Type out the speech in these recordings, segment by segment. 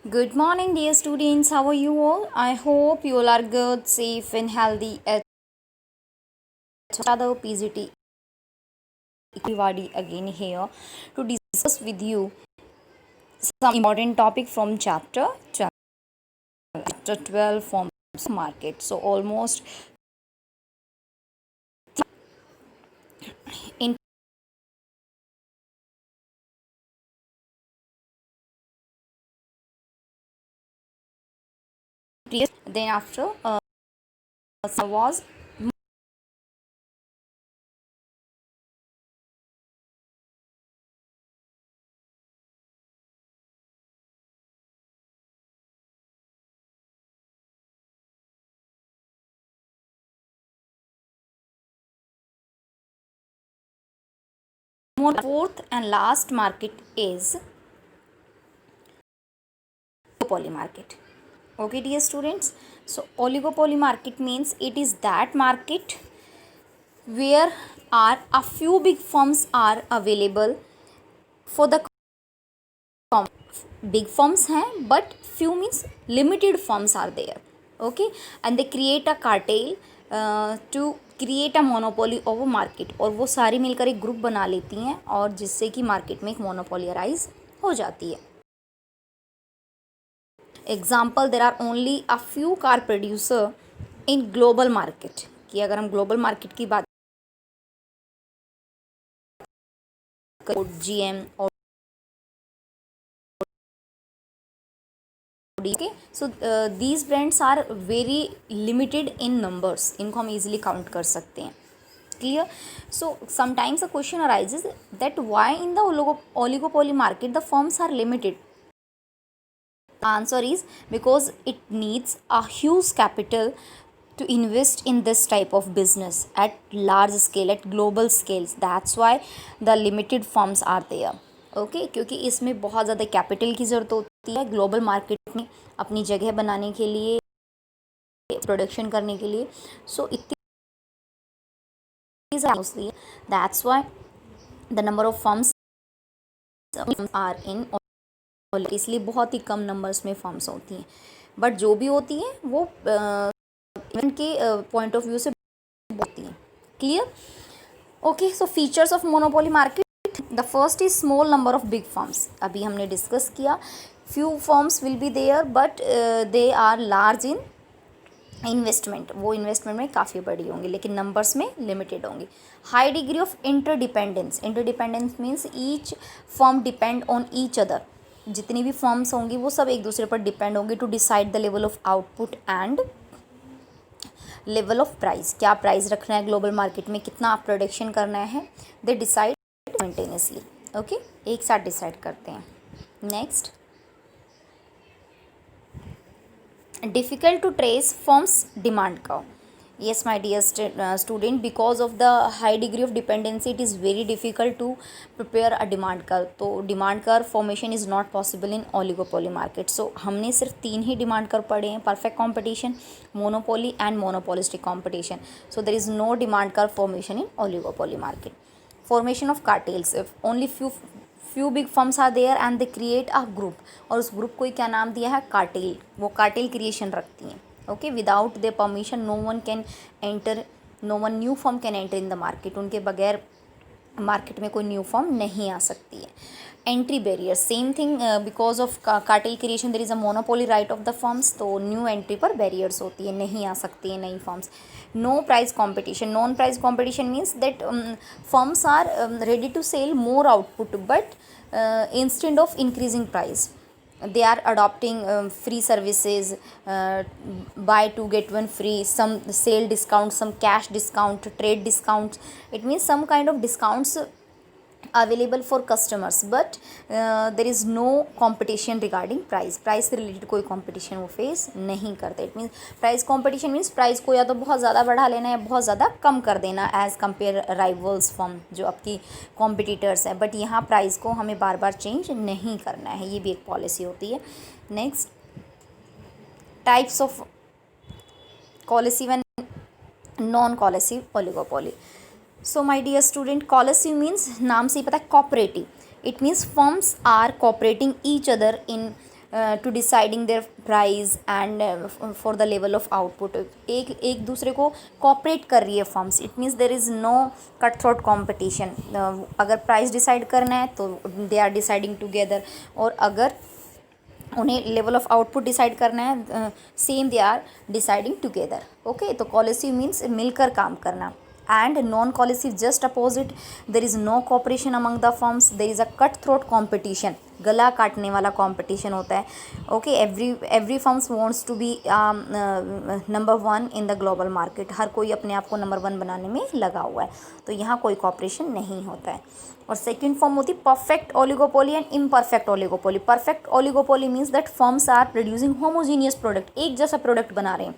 Good morning, dear students. How are you all? I hope you all are good, safe, and healthy. At other PGT Ikiwadi again here to discuss with you some important topic from chapter 12 forms of market. So almost in previous, then after was fourth and last market is oligopoly market. Okay, dear students. So oligopoly market means it is that market where are a few big firms are available for the big firms हैं but few means limited firms are there. Okay, and they create a cartel to create a monopoly of a market और वो सारी मिलकर एक group बना लेती हैं और जिससे कि मार्केट में एक मोनोपोली अराइज हो जाती है. Example there are only a few car producer in global market कि अगर हम ग्लोबल मार्केट की बात करें GM और okay, so these brands are very limited in numbers. इनको हम easily count कर सकते हैं. Clear? So sometimes a question arises that why in the oligopoly market the firms are limited. Answer is because it needs a huge capital to invest in this type of business at large scale, at global scales. That's why the limited firms are there. Okay क्योंकि इसमें बहुत ज़्यादा capital की ज़रूरत होती है global market में अपनी जगह बनाने के लिए, प्रोडक्शन करने के लिए. सो इतनी that's why the number of firms are in, इसलिए बहुत ही कम नंबर्स में फर्म्स होती हैं. बट जो भी होती हैं वो इवन के पॉइंट ऑफ व्यू से होती हैं. Clear? Okay, so features of monopoly market. The first is small number of big firms. अभी हमने डिस्कस किया few firms will be there but they are large in investment. वो investment में काफ़ी बड़ी होंगी लेकिन नंबर्स में लिमिटेड होंगी. High degree of interdependence. Interdependence means each firm depend on each other. जितनी भी फर्म्स होंगी वो सब एक दूसरे पर डिपेंड होंगी to decide the level of output and level of price. क्या प्राइस रखना है ग्लोबल मार्केट में, कितना आप प्रोडक्शन करना है, दे डिसाइड मेंटेनियसली. ओके, एक साथ डिसाइड करते हैं. Next, difficult to trace firms demand curve. Yes, my dear student, because of the high degree of dependency it is very difficult to prepare a demand curve. तो demand curve formation is not possible in oligopoly market. So हमने सिर्फ 3 ही demand curve पढ़े हैं: perfect competition, monopoly and monopolistic competition. So there is no demand curve formation in oligopoly market. Formation of cartels. If only few big firms are there and they create a group, और उस group को ही क्या नाम दिया है, cartel. वो cartel creation रखती हैं. Okay, without their permission no one can enter, no one new firm can enter in the market. उनके बगैर मार्केट में कोई न्यू फर्म नहीं आ सकती है. Entry barrier same thing. Because of cartel creation there is a monopoly right of the firms. तो new entry पर बैरियर्स होती है, नहीं आ सकती है नई firms. No price competition. Non price competition means that firms are ready to sell more output but instead of increasing price they are adopting free services, buy 2 get 1 free, some sale discount, some cash discount, trade discounts. It means some kind of discounts available for customers but there is no competition regarding price से related कोई competition वो face नहीं करते. It means price competition means price को या तो बहुत ज़्यादा बढ़ा लेना या बहुत ज़्यादा कम कर देना as compare rivals firm जो आपकी competitors है. बट यहाँ प्राइस को हमें बार बार चेंज नहीं करना है, ये भी एक पॉलिसी होती है. Next, types of collusive and non collusive oligopoly. So my dear student, collusive means नाम से ही पता है, cooperative. It means firms are cooperating each other in to deciding their price and for the level of output. एक दूसरे को cooperate कर रही है firms. It means there is no cut throat competition. अगर प्राइस डिसाइड करना है तो दे आर डिसाइडिंग टुगेदर, और अगर उन्हें लेवल ऑफ आउटपुट डिसाइड करना है, same they are deciding together. Okay, तो कोलिसिव मीन्स मिलकर काम करना. And non collusive just opposite, there is no cooperation among the firms, there is a cut throat competition. गला काटने वाला कॉम्पिटिशन होता है. Okay, every firms wants to be number 1 in the global market. हर कोई अपने आप को नंबर 1 बनाने में लगा हुआ है. तो यहाँ कोई कॉपरेशन नहीं होता है. और सेकेंड फॉर्म होती है perfect oligopoly and imperfect oligopoly. Perfect oligopoly means that firms are producing homogeneous product, एक जैसा प्रोडक्ट बना रहे हैं,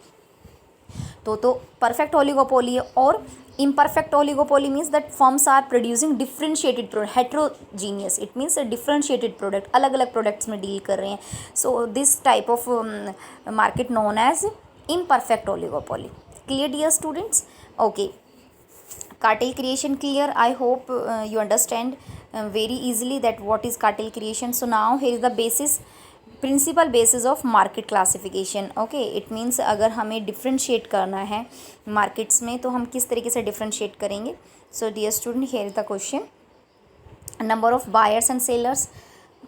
तो परफेक्ट ओलिगोपोली है. और imperfect oligopoly means that firms are producing differentiated product, heterogeneous, it means a differentiated product, अलग अलग प्रोडक्ट्स में डील कर रहे हैं. so this type of market known as imperfect oligopoly. clear dear students? okay, cartel creation clear. I hope you understand very easily that what is cartel creation. so now here is the basis, principal basis of market classification. Okay, it means अगर हमें differentiate करना है markets में तो हम किस तरीके से डिफ्रेंशिएट करेंगे. So dear student, here is the question. Number of buyers and sellers,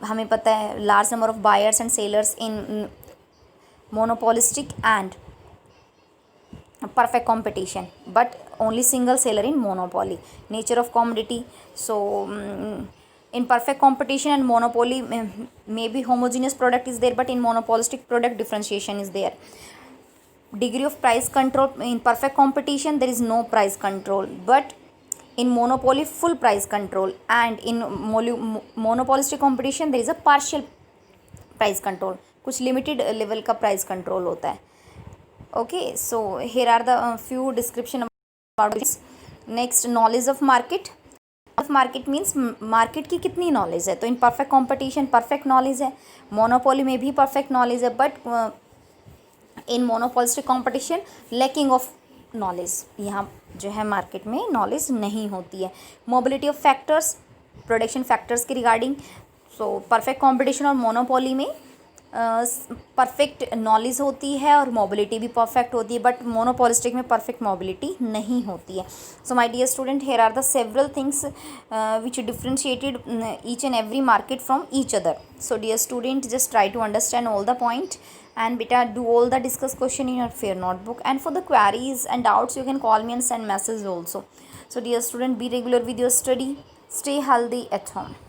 हमें पता है large number of buyers and sellers in monopolistic and perfect competition, but only single seller in monopoly. Nature of commodity, so in perfect competition and monopoly, maybe homogeneous product is there, but in monopolistic product differentiation is there. Degree of price control, in perfect competition there is no price control, but in monopoly full price control, and in monopolistic competition there is a partial price control, कुछ limited level का price control होता है. okay, so here are the few description about this. next, knowledge of market. of market means market की कितनी knowledge है. तो in perfect competition perfect knowledge है, monopoly में भी परफेक्ट नॉलेज है, but in monopolistic competition lacking of knowledge. यहाँ जो है मार्केट में नॉलेज नहीं होती है. Mobility of factors, production factors के रिगार्डिंग. सो परफेक्ट कॉम्पिटिशन और मोनोपोली में परफेक्ट नॉलेज होती है और मोबिलिटी भी परफेक्ट होती है, बट मोनोपोलिस्टिक में परफेक्ट मोबिलिटी नहीं होती है. So my dear student, here are the several things which differentiated each and every market from each other. So dear student, just try to understand all the point and beta do all the discuss question in your fair notebook, and for the queries and doubts you can call me and send message also. So dear student, be regular with your study, stay healthy at home.